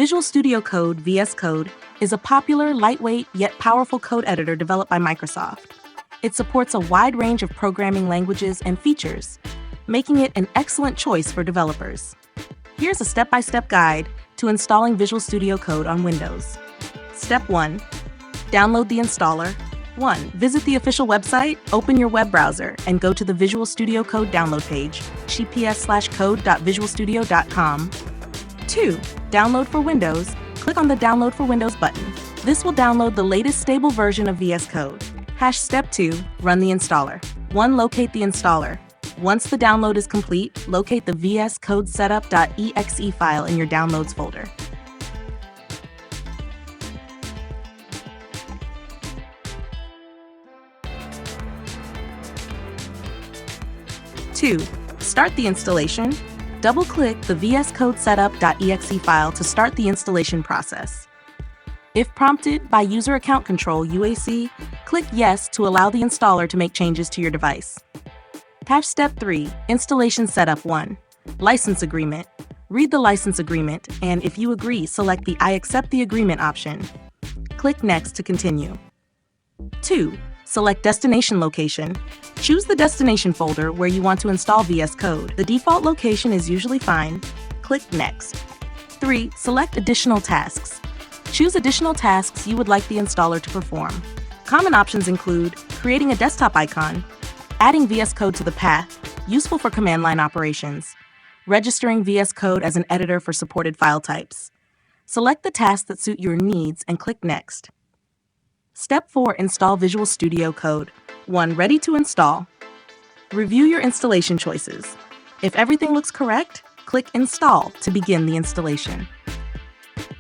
Visual Studio Code (Vscode) is a popular, lightweight, yet powerful code editor developed by Microsoft. It supports a wide range of programming languages and features, making it an excellent choice for developers. Here's a step-by-step guide to installing Visual Studio Code on Windows. Step 1. Download the installer. 1. Visit the official website, open your web browser, and go to the Visual Studio Code download page, https://code.visualstudio.com. 2. Download for Windows. Click on the Download for Windows button. This will download the latest stable version of VS Code. Step 2. Run the installer. 1. Locate the installer. Once the download is complete, locate the Vscode setup.exe file in your Downloads folder. Two. Start the installation. Double-click the Vscode setup.exe file to start the installation process. If prompted by User Account Control (UAC), click Yes to allow the installer to make changes to your device. Step 3. Installation Setup 1. License Agreement. Read the license agreement, and if you agree, select the I accept the agreement option. Click Next to continue. 2. Select Destination Location. Choose the destination folder where you want to install VS Code. The default location is usually fine. Click Next. 3. Select Additional Tasks. Choose additional tasks you would like the installer to perform. Common options include creating a desktop icon, adding VS Code to the path, useful for command line operations, registering VS Code as an editor for supported file types. Select the tasks that suit your needs and click Next. Step 4. Install Visual Studio Code. 1. Ready to install. Review your installation choices. If everything looks correct, click Install to begin the installation.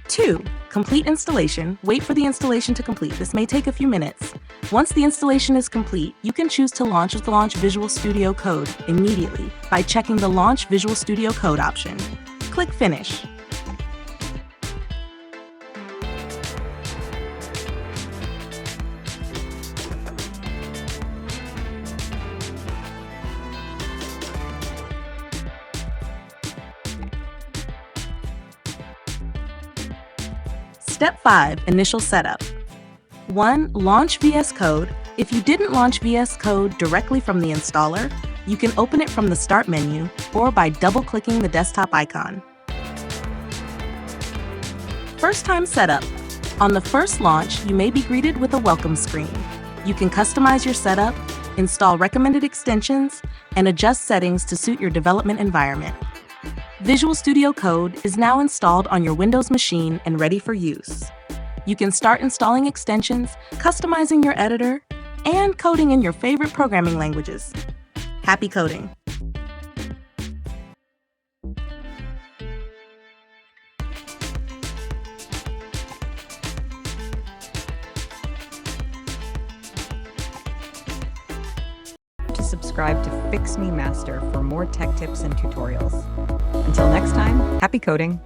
2. Complete installation. Wait for the installation to complete. This may take a few minutes. Once the installation is complete, you can choose to launch Visual Studio Code immediately by checking the Launch Visual Studio Code option. Click Finish. Step 5. Initial Setup. 1. Launch VS Code. If you didn't launch VS Code directly from the installer, you can open it from the Start menu or by double-clicking the desktop icon. First-time setup. On the first launch, you may be greeted with a welcome screen. You can customize your setup, install recommended extensions, and adjust settings to suit your development environment. Visual Studio Code is now installed on your Windows machine and ready for use. You can start installing extensions, customizing your editor, and coding in your favorite programming languages. Happy coding! Subscribe to Fix Me Master for more tech tips and tutorials. Until next time, happy coding!